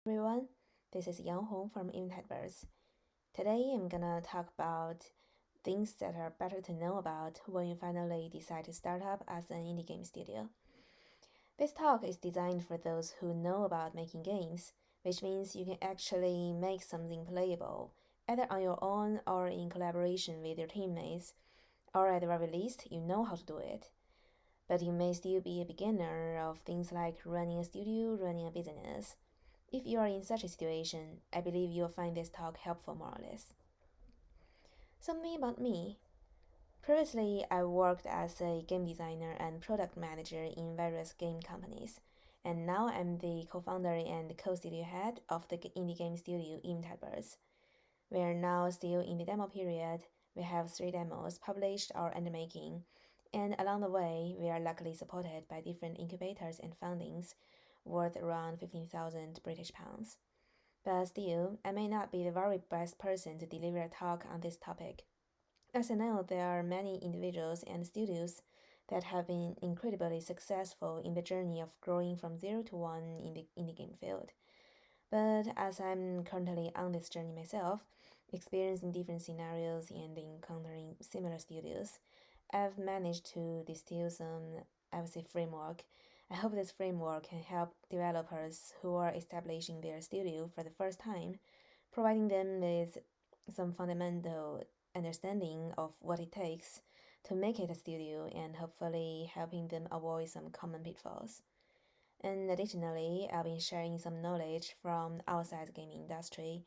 Everyone, this is Yang Hong from Inventbirds. Today I'm gonna talk about things that are better to know about when you finally decide to start up as an indie game studio. This talk is designed for those who know about making games, which means you can actually make something playable, either on your own or in collaboration with your teammates, or at the very least, you know how to do it. But you may still be a beginner of things like running a studio, running a business. If you are in such a situation, I believe you'll find this talk helpful more or less. Something about me. Previously, I worked as a game designer and product manager in various game companies, and now I'm the co-founder and co-studio head of the indie game studio Inventbirds. We are now still in the demo period. We have 3 demos published or under making, and along the way, we are luckily supported by different incubators and fundings worth around 15,000 British pounds. But still, I may not be the very best person to deliver a talk on this topic. As I know, there are many individuals and studios that have been incredibly successful in the journey of growing from 0 to 1 in the indie game field. But as I'm currently on this journey myself, experiencing different scenarios and encountering similar studios, I've managed to distill some, I would say, framework. I hope this framework can help developers who are establishing their studio for the first time, providing them with some fundamental understanding of what it takes to make it a studio and hopefully helping them avoid some common pitfalls. And additionally, I've been sharing some knowledge from outside the gaming industry,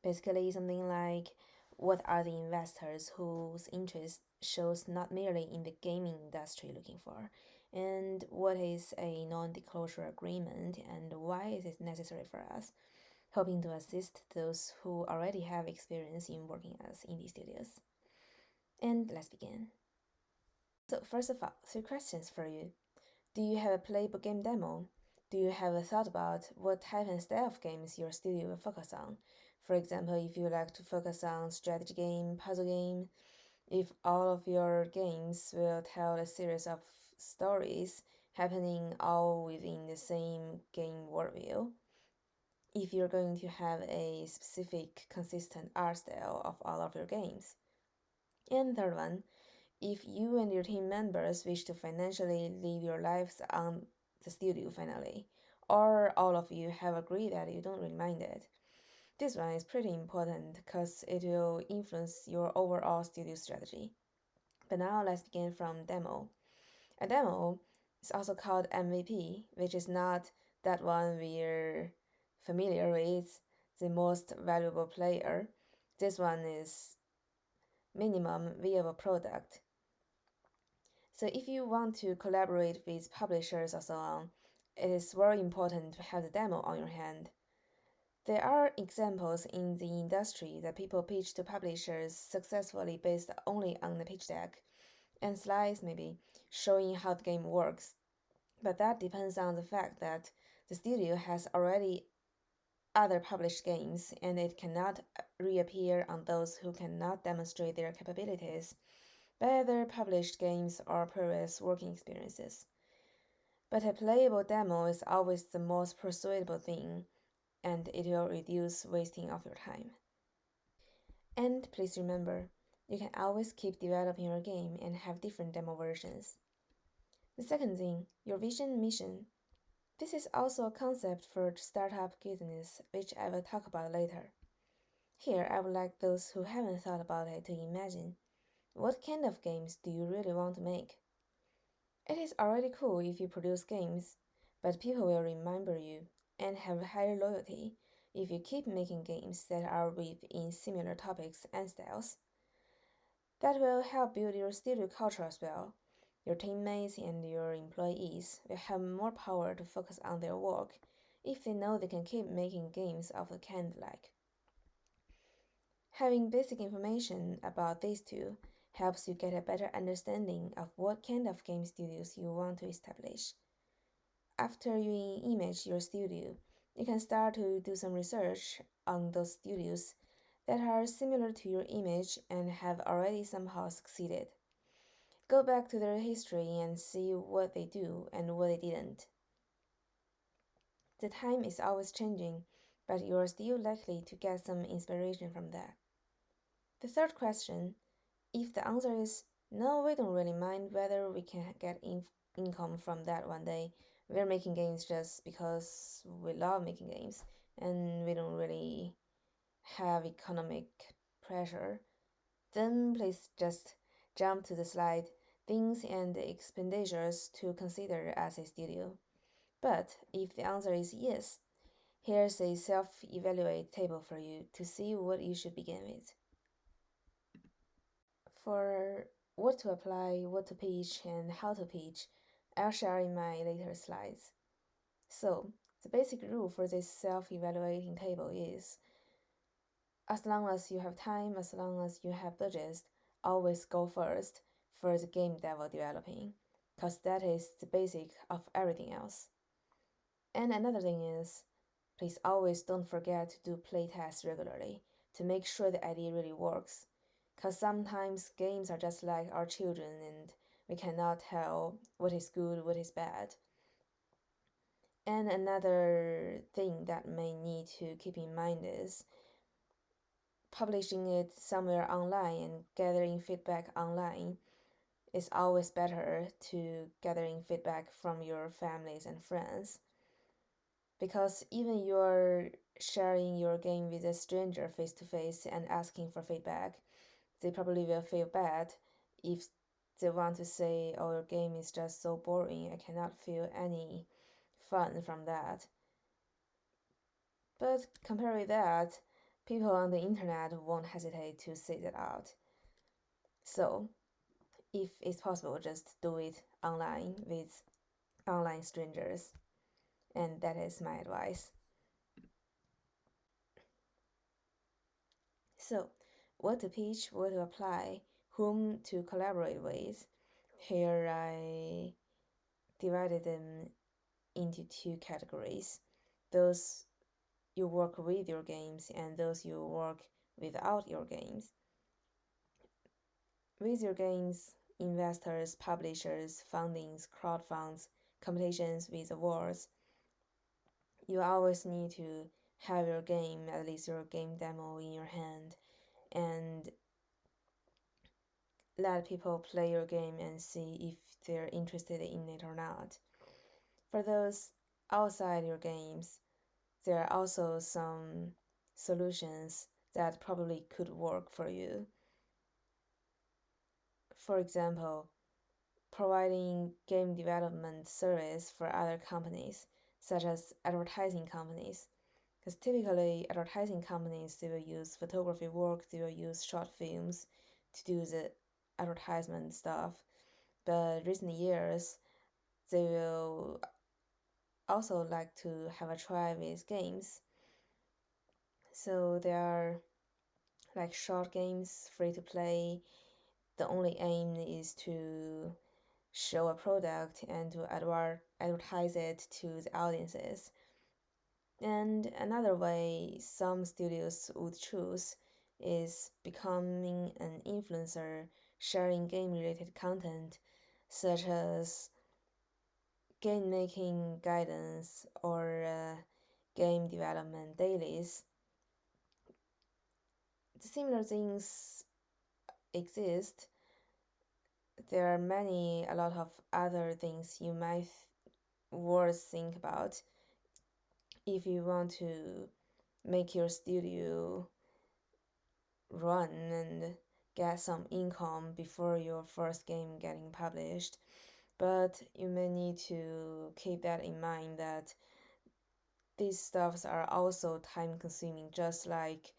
basically something like what are the investors whose interest shows not merely in the gaming industry looking for, and what is a non-disclosure agreement and why is it necessary for us, hoping to assist those who already have experience in working as indie studios. And let's begin. So first of all, 3 questions for you. Do you have a playable game demo? Do you have a thought about what type and style of games your studio will focus on? For example, if you like to focus on strategy game, puzzle game, if all of your games will tell a series of stories happening all within the same game worldview, if you're going to have a specific consistent art style of all of your games. And third one, if you and your team members wish to financially live your lives on the studio finally, or all of you have agreed that you don't really mind it. This one is pretty important because it will influence your overall studio strategy. But now let's begin from demo. A demo is also called MVP, which is not that one we're familiar with, the most valuable player. This one is minimum viable product. So if you want to collaborate with publishers or so on, it is very important to have the demo on your hand. There are examples in the industry that people pitch to publishers successfully based only on the pitch deck and slides maybe showing how the game works. But that depends on the fact that the studio has already other published games and it cannot reappear on those who cannot demonstrate their capabilities by other published games or previous working experiences. But a playable demo is always the most persuadable thing, and it will reduce wasting of your time. And please remember, you can always keep developing your game and have different demo versions. The second thing, your vision and mission. This is also a concept for startup business, which I will talk about later. Here, I would like those who haven't thought about it to imagine, what kind of games do you really want to make? It is already cool if you produce games, but people will remember you and have higher loyalty if you keep making games that are within similar topics and styles. That will help build your studio culture as well. Your teammates and your employees will have more power to focus on their work if they know they can keep making games of the kind they like. Having basic information about these two helps you get a better understanding of what kind of game studios you want to establish. After you image your studio, you can start to do some research on those studios that are similar to your image and have already somehow succeeded. Go back to their history and see what they do and what they didn't. The time is always changing, but you're still likely to get some inspiration from that. The third question, if the answer is no, we don't really mind whether we can get income from that one day, we're making games just because we love making games and we don't really have economic pressure, then please just jump to the slide things and expenditures to consider as a studio. But if the answer is yes, here's a self evaluate table for you to see what you should begin with. For what to apply, what to pitch, and how to pitch, I'll share in my later slides. So, the basic rule for this self evaluating table is as long as you have time, as long as you have budget, always go first for the game devil developing, because that is the basic of everything else. And another thing is, please always don't forget to do playtests regularly to make sure the idea really works. Because sometimes games are just like our children and we cannot tell what is good, what is bad. And another thing that may need to keep in mind is publishing it somewhere online and gathering feedback online is always better to gathering feedback from your families and friends, because even you're sharing your game with a stranger face to face and asking for feedback, they probably will feel bad if they want to say, oh, your game is just so boring, I cannot feel any fun from that. But compared with that, people on the internet won't hesitate to say that out. So, if it's possible, just do it online with online strangers. And that is my advice. So, what to pitch, what to apply, whom to collaborate with. Here I divided them into two categories: those you work with your games and those you work without your games. With your games, investors, publishers, fundings, crowdfunds, competitions with awards, you always need to have your game, at least your game demo, in your hand and let people play your game and see if they're interested in it or not. For those outside your games, there are also some solutions that probably could work for you. For example, providing game development service for other companies, such as advertising companies. Because typically, advertising companies, they will use photography work, they will use short films to do the advertisement stuff. But recent years, they will also like to have a try with games. So there are like short games, free to play. The only aim is to show a product and to advertise it to the audiences. And another way some studios would choose is becoming an influencer, sharing game related content such as game making guidance or game development dailies. Similar things exist. There are a lot of other things you might worth think about if you want to make your studio run and get some income before your first game getting published. But you may need to keep that in mind that these stuffs are also time consuming, just like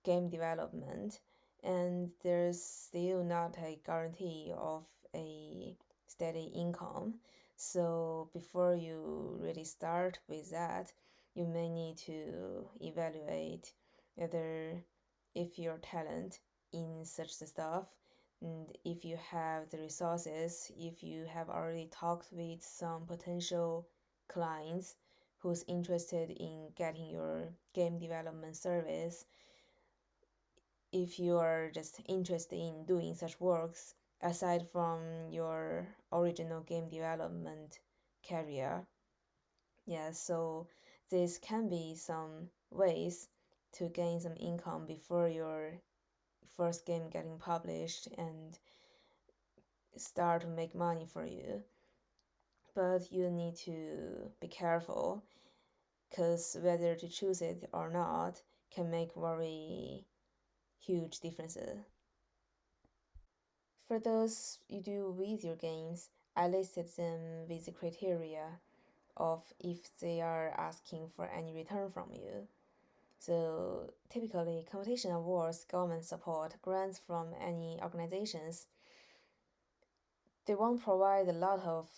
game development, and there's still not a guarantee of a steady income. So before you really start with that, you may need to evaluate whether if your talent in such stuff and if you have the resources, if you have already talked with some potential clients who's interested in getting your game development service, if you are just interested in doing such works aside from your original game development career. Yeah, so this can be some ways to gain some income before your first game getting published and start to make money for you. But you need to be careful because whether to choose it or not can make very huge differences. For those you do with your games, I listed them with the criteria of if they are asking for any return from you. So typically, competition awards, government support, grants from any organizations, they won't provide a lot of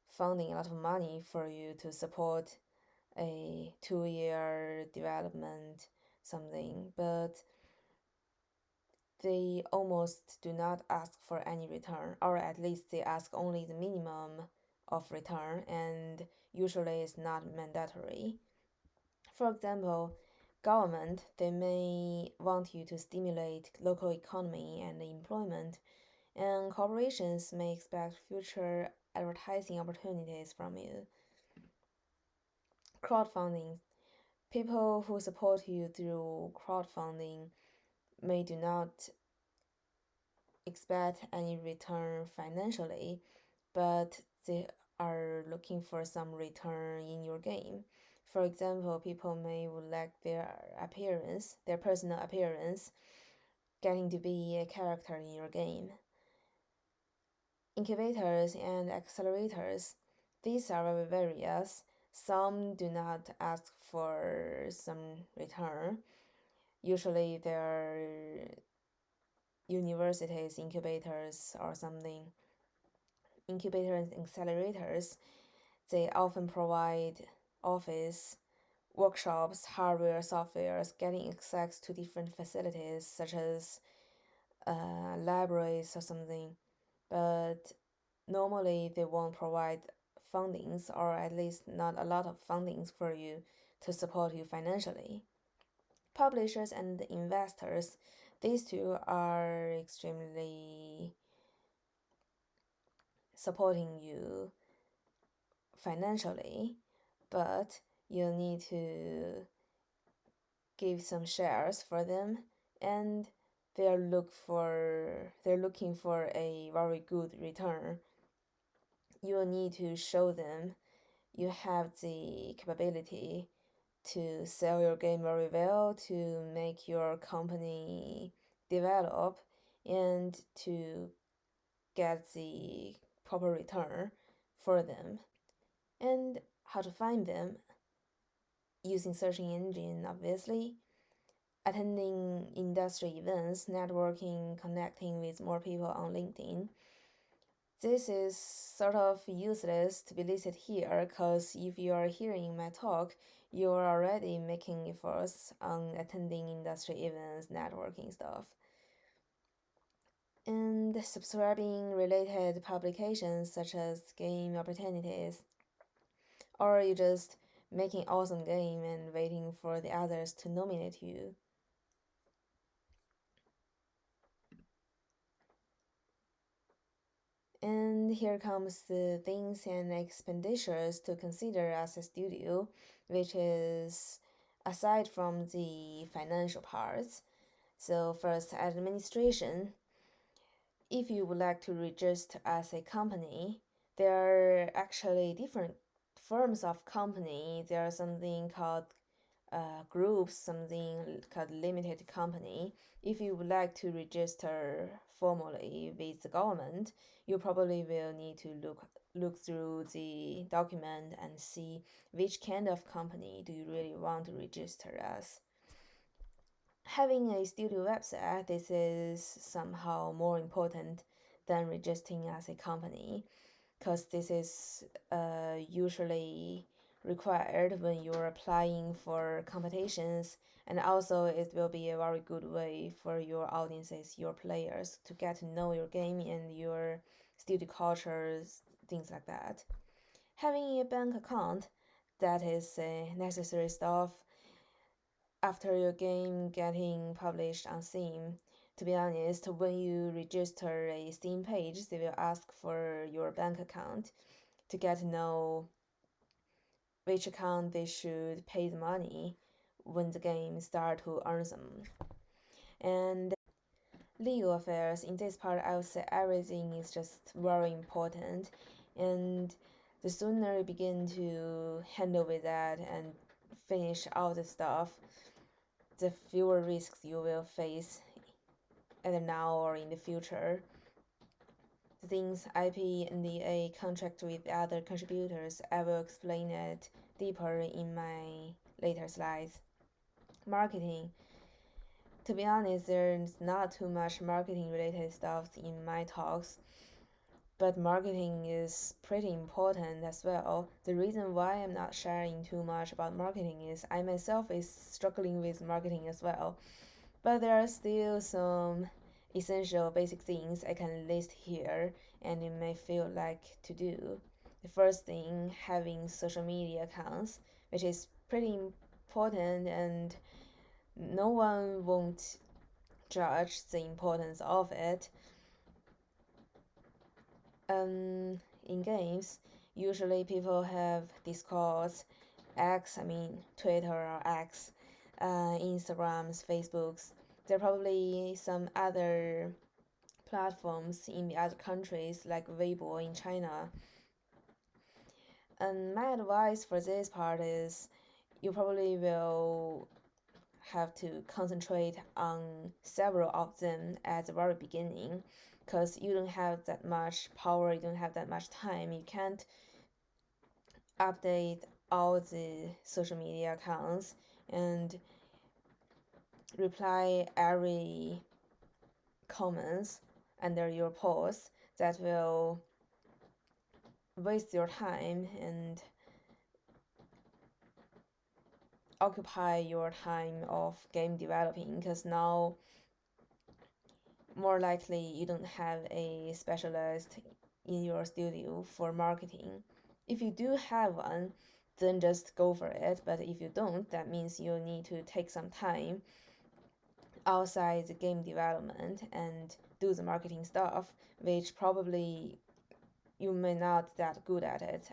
funding, a lot of money for you to support a 2 year development something, but they almost do not ask for any return, or at least they ask only the minimum of return, and usually it's not mandatory. For example, government, they may want you to stimulate local economy and employment, and corporations may expect future advertising opportunities from you. Crowdfunding, people who support you through crowdfunding may do not expect any return financially, but they are looking for some return in your game. For example, people may would like their appearance, their personal appearance, getting to be a character in your game. Incubators and accelerators, these are various. Some do not ask for some return. Usually, they're universities, incubators, or something. Incubators and accelerators, they often provide office, workshops, hardware, softwares, getting access to different facilities such as libraries or something. But normally they won't provide fundings, or at least not a lot of fundings for you to support you financially. Publishers and investors, these two are extremely supporting you financially, but you need to give some shares for them, and they're looking for a very good return. You need to show them you have the capability to sell your game very well, to make your company develop, and to get the proper return for them. And how to find them? Using searching engine, obviously, attending industry events, networking, connecting with more people on LinkedIn. This is sort of useless to be listed here because if you are hearing my talk, you are already making efforts on attending industry events, networking stuff. And subscribing related publications such as game opportunities, or you just making awesome game and waiting for the others to nominate you. And here comes the things and expenditures to consider as a studio, which is aside from the financial parts. So first, administration. If you would like to register as a company, there are actually different forms of company. There are something called groups, something called limited company. If you would like to register formally with the government, you probably will need to look through the document and see which kind of company do you really want to register as. Having a studio website, this is somehow more important than registering as a company, because this is usually required when you're applying for competitions, and also it will be a very good way for your audiences, your players, to get to know your game and your studio cultures, things like that. Having a bank account, that is necessary stuff after your game getting published on Steam. To be honest, when you register a Steam page, they will ask for your bank account to get to know which account they should pay the money when the game start to earn some. And legal affairs, in this part, I would say everything is just very important. And the sooner you begin to handle with that and finish all the stuff, the fewer risks you will face either now or in the future. The things IP, NDA, contract with other contributors, I will explain it deeper in my later slides. Marketing. To be honest, there's not too much marketing related stuff in my talks, but marketing is pretty important as well. The reason why I'm not sharing too much about marketing is I myself is struggling with marketing as well. But there are still some essential basic things I can list here and it may feel like to do. The first thing, having social media accounts, which is pretty important and no one won't judge the importance of it. In games, usually people have Discords, Twitter or X, Instagrams, Facebooks. There are probably some other platforms in the other countries like Weibo in China. And my advice for this part is you probably will have to concentrate on several of them at the very beginning because you don't have that much power, you don't have that much time, you can't update all the social media accounts and reply every comments under your post. That will waste your time and occupy your time of game developing because now more likely you don't have a specialist in your studio for marketing. If you do have one, then just go for it. But if you don't, that means you need to take some time outside the game development and do the marketing stuff, which probably you may not that good at it.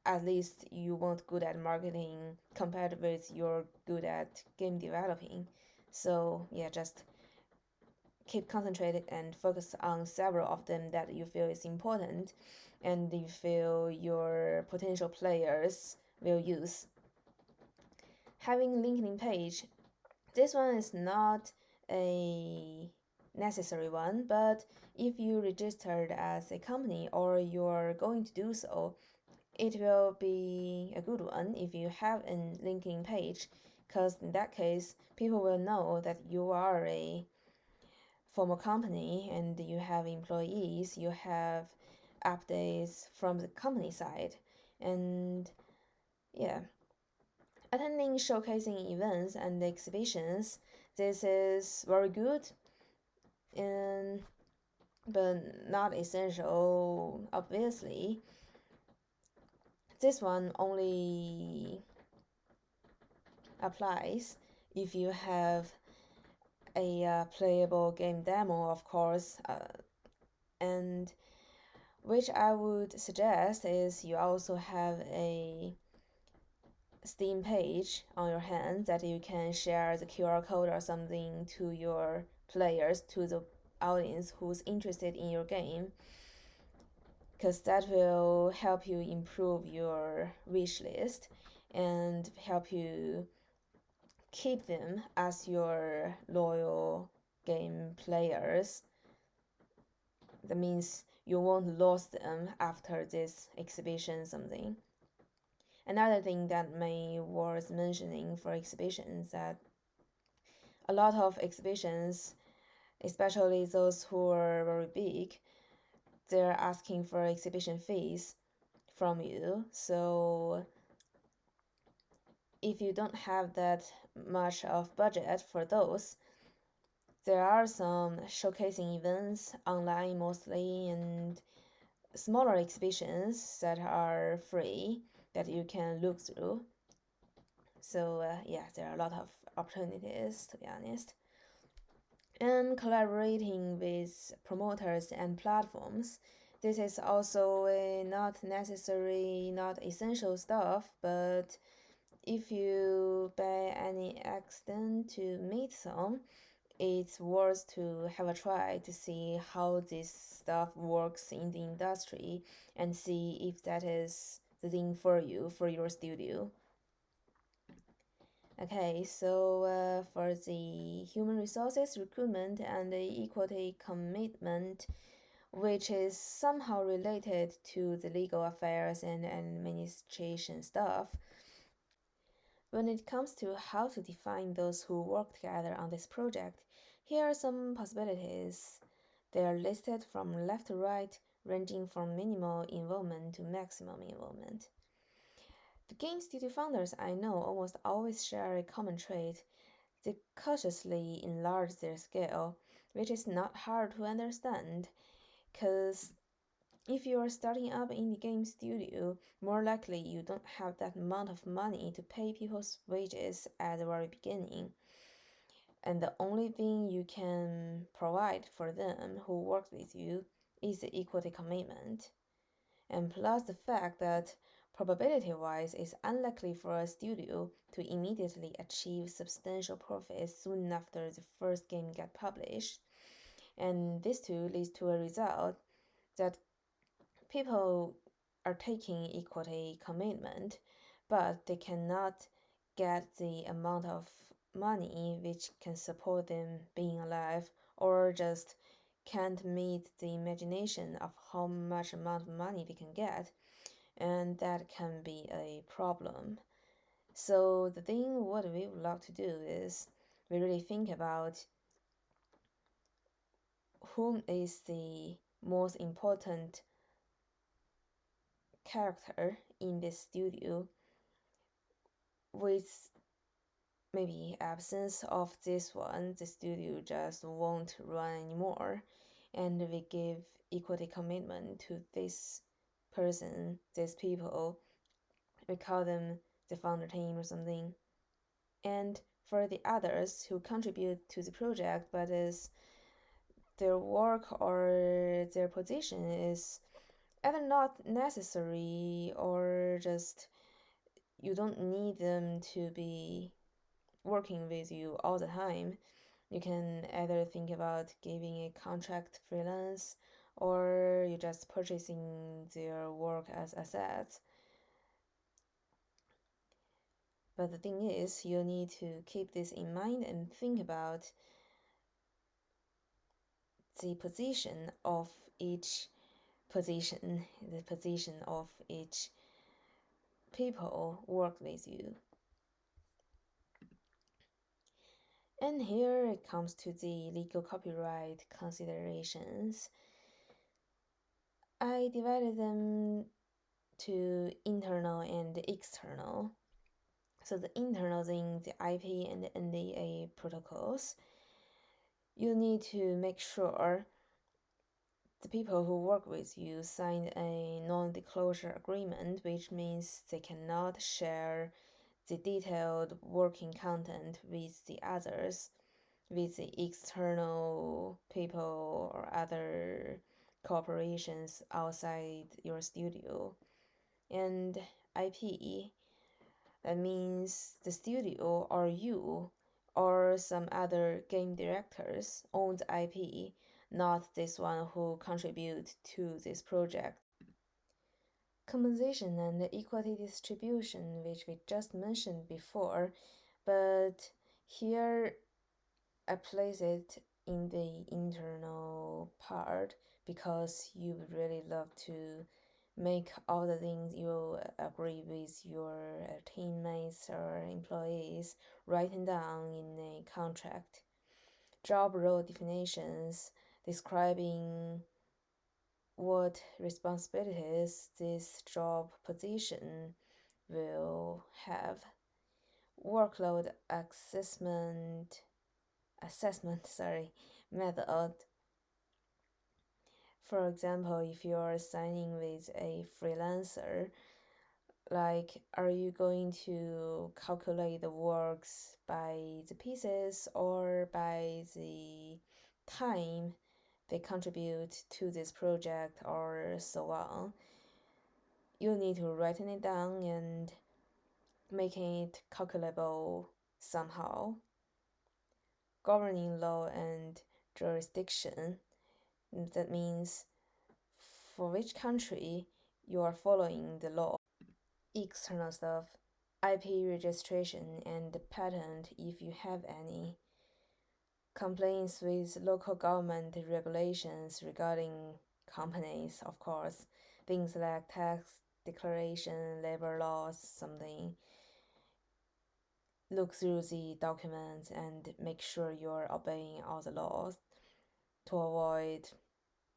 At least you won't good at marketing compared with you're good at game developing. So yeah, just keep concentrated and focus on several of them that you feel is important and you feel your potential players will use. Having LinkedIn page, this one is not a necessary one, but if you registered as a company or you're going to do so, it will be a good one if you have a LinkedIn page, because in that case, people will know that you are a formal company and you have employees, you have updates from the company side, and yeah. Attending showcasing events and exhibitions, this is very good, and but not essential, obviously. This one only applies if you have a playable game demo, of course, and which I would suggest is you also have a Steam page on your hand that you can share the QR code or something to your players, to the audience who's interested in your game, because that will help you improve your wish list and help you keep them as your loyal game players. That means you won't lose them after this exhibition something. Another thing that may worth mentioning for exhibitions that a lot of exhibitions, especially those who are very big, they're asking for exhibition fees from you. So if you don't have that much of budget for those, there are some showcasing events online mostly and smaller exhibitions that are free that you can look through. So yeah, there are a lot of opportunities, to be honest. And collaborating with promoters and platforms, This is also a not necessary, not essential stuff, but if you by any accident to meet some, it's worth to have a try to see how this stuff works in the industry and see if that is the thing for you for your studio. Okay, so for the human resources recruitment and the equity commitment, which is somehow related to the legal affairs and administration stuff, when it comes to how to define those who work together on this project, here are some possibilities. They are listed from left to right, ranging from minimal involvement to maximum involvement. The game studio founders I know almost always share a common trait. They cautiously enlarge their scale, which is not hard to understand, because if you are starting up in the game studio, more likely you don't have that amount of money to pay people's wages at the very beginning. And the only thing you can provide for them who work with you is the equity commitment. And plus the fact that probability wise it's unlikely for a studio to immediately achieve substantial profits soon after the first game get published. And this too leads to a result that people are taking equity commitment, but they cannot get the amount of money which can support them being alive, or just can't meet the imagination of how much amount of money they can get, and that can be a problem. So the thing what we would love to do is we really think about whom is the most important character in this studio, with maybe absence of this one, the studio just won't run anymore, and we give equity commitment to this person, these people. We call them the founder team or something. And for the others who contribute to the project, but is their work or their position is either not necessary or just you don't need them to be working with you all the time. You can either think about giving a contract freelance or you just purchasing their work as assets. But the thing is, you need to keep this in mind and think about the position of each position, the position of each people work with you. And here it comes to the legal copyright considerations. I divided them to internal and external. So the internal thing, the IP and the NDA protocols, you need to make sure the people who work with you signed a non-disclosure agreement, which means they cannot share the detailed working content with the others, with the external people or other corporations outside your studio. And IP, that means the studio or you or some other game directors own the IP, not this one who contribute to this project. Compensation and equity distribution, which we just mentioned before, but here I place it in the internal part because you would really love to make all the things you agree with your teammates or employees written down in a contract. Job role definitions describing what responsibilities this job position will have. Workload assessment method. For example, if you are signing with a freelancer, like are you going to calculate the works by the pieces or by the time they contribute to this project or so on. You need to write it down and making it calculable somehow. Governing law and jurisdiction, that means for which country you are following the law. External stuff, IP registration and patent if you have any. Complaints with local government regulations regarding companies, of course, things like tax declaration, labor laws, something. Look through the documents and make sure you're obeying all the laws to avoid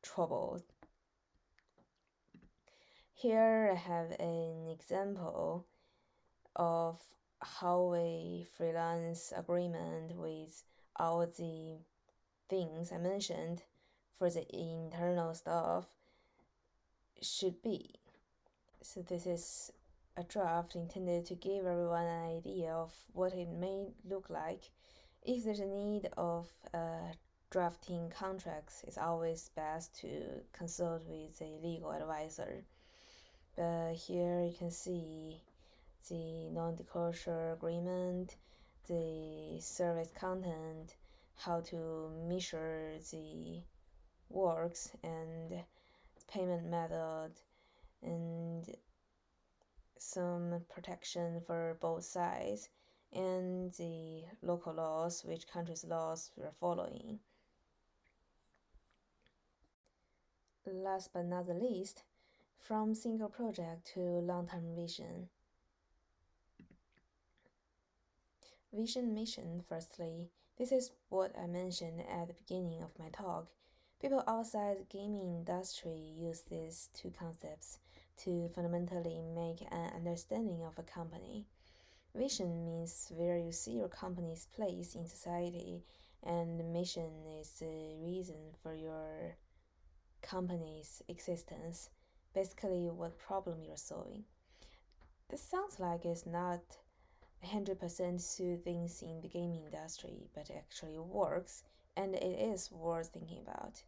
trouble. Here I have an example of how a freelance agreement with all the things I mentioned for the internal stuff should be. So this is a draft intended to give everyone an idea of what it may look like. If there's a need of drafting contracts, it's always best to consult with a legal advisor. But here you can see the non-disclosure agreement, the service content, how to measure the works and payment method, and some protection for both sides, and the local laws, which country's laws we're following. Last but not the least, from single project to long-term vision. Vision mission, firstly, this is what I mentioned at the beginning of my talk. People outside the gaming industry use these two concepts to fundamentally make an understanding of a company. Vision means where you see your company's place in society, and mission is the reason for your company's existence, basically what problem you're solving. This sounds like it's not 100% suit things in the gaming industry, but actually works, and it is worth thinking about.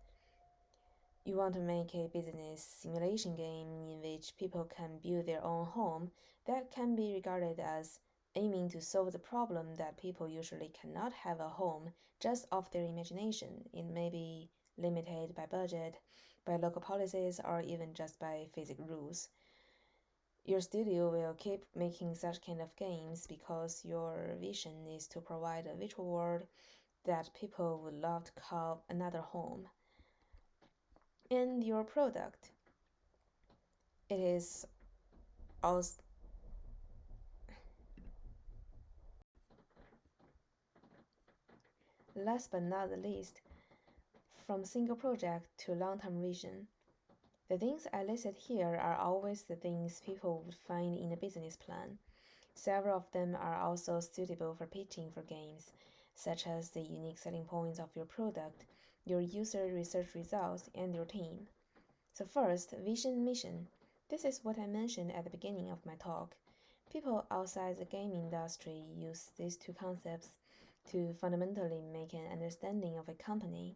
You want to make a business simulation game in which people can build their own home that can be regarded as aiming to solve the problem that people usually cannot have a home just off their imagination. It may be limited by budget, by local policies, or even just by physics rules. Your studio will keep making such kind of games because your vision is to provide a virtual world that people would love to call another home. And your product, it is also last but not the least, from single project to long-term vision. The things I listed here are always the things people would find in a business plan. Several of them are also suitable for pitching for games, such as the unique selling points of your product, your user research results, and your team. So first, vision mission. This is what I mentioned at the beginning of my talk. People outside the game industry use these two concepts to fundamentally make an understanding of a company.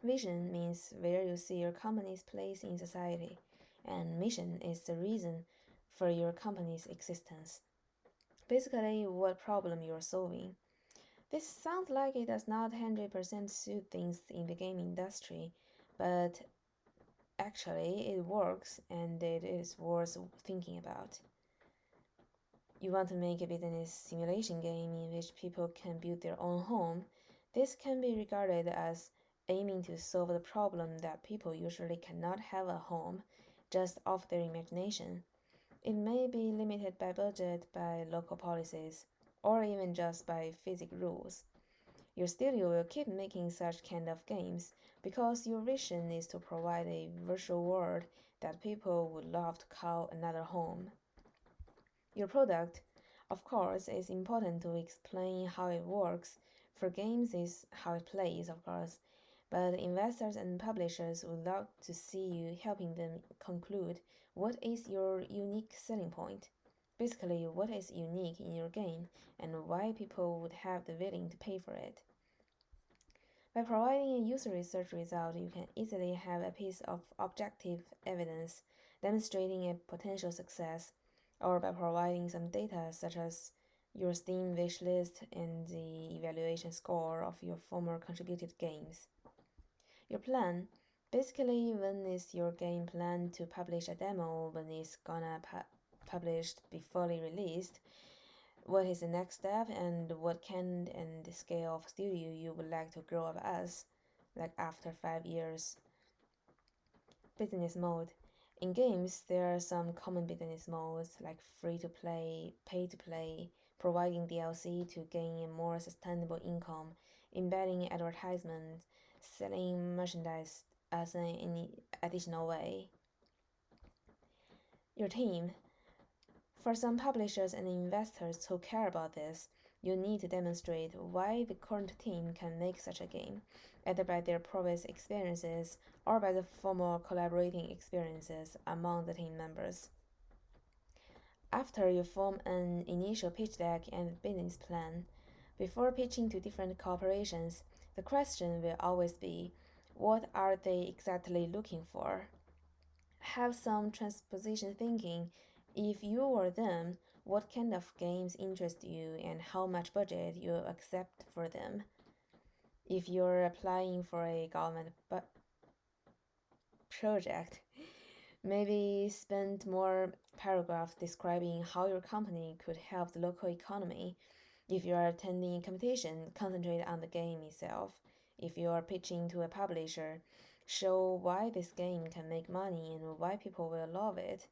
Vision means where you see your company's place in society, and mission is the reason for your company's existence. Basically, what problem you're solving. This sounds like it does not 100% suit things in the game industry, but actually it works and it is worth thinking about. You want to make a business simulation game in which people can build their own home. This can be regarded as aiming to solve the problem that people usually cannot have a home just off their imagination. It may be limited by budget, by local policies, or even just by physics rules. Your studio will keep making such kind of games because your vision is to provide a virtual world that people would love to call another home. Your product, of course, is important to explain how it works. For games is how it plays, of course, but investors and publishers would love to see you helping them conclude what is your unique selling point. Basically, what is unique in your game and why people would have the willing to pay for it. By providing a user research result, you can easily have a piece of objective evidence demonstrating a potential success, or by providing some data such as your Steam wishlist and the evaluation score of your former contributed games. Your plan. Basically, when is your game planned to publish a demo? When it's gonna published be fully released? What is the next step, and what kind and scale of studio you would like to grow up as, like after 5 years? Business mode. In games, there are some common business modes like free to play, pay to play, providing DLC to gain a more sustainable income, embedding advertisement, selling merchandise as an additional way. Your team. For some publishers and investors who care about this, you need to demonstrate why the current team can make such a game, either by their previous experiences or by the former collaborating experiences among the team members. After you form an initial pitch deck and business plan, before pitching to different corporations, the question will always be, what are they exactly looking for? Have some transposition thinking. If you were them, what kind of games interest you and how much budget you accept for them? If you're applying for a government project, maybe spend more paragraphs describing how your company could help the local economy. If you are attending a competition, concentrate on the game itself. If you are pitching to a publisher, show why this game can make money and why people will love it.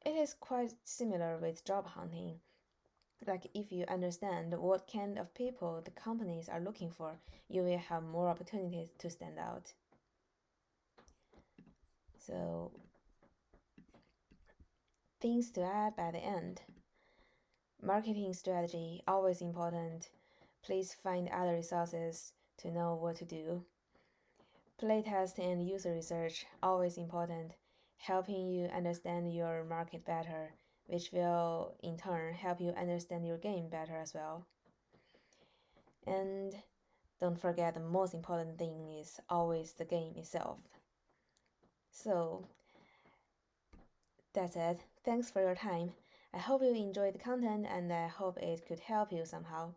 It is quite similar with job hunting. Like, if you understand what kind of people the companies are looking for, you will have more opportunities to stand out. So, things to add by the end. Marketing strategy, always important. Please find other resources to know what to do. Playtest and user research, always important, helping you understand your market better, which will in turn help you understand your game better as well. And don't forget, the most important thing is always the game itself. So that's it. Thanks for your time. I hope you enjoyed the content and I hope it could help you somehow.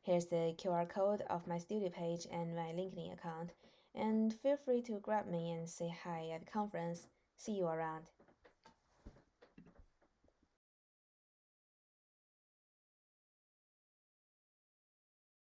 Here's the QR code of my studio page and my LinkedIn account. And feel free to grab me and say hi at the conference. See you around.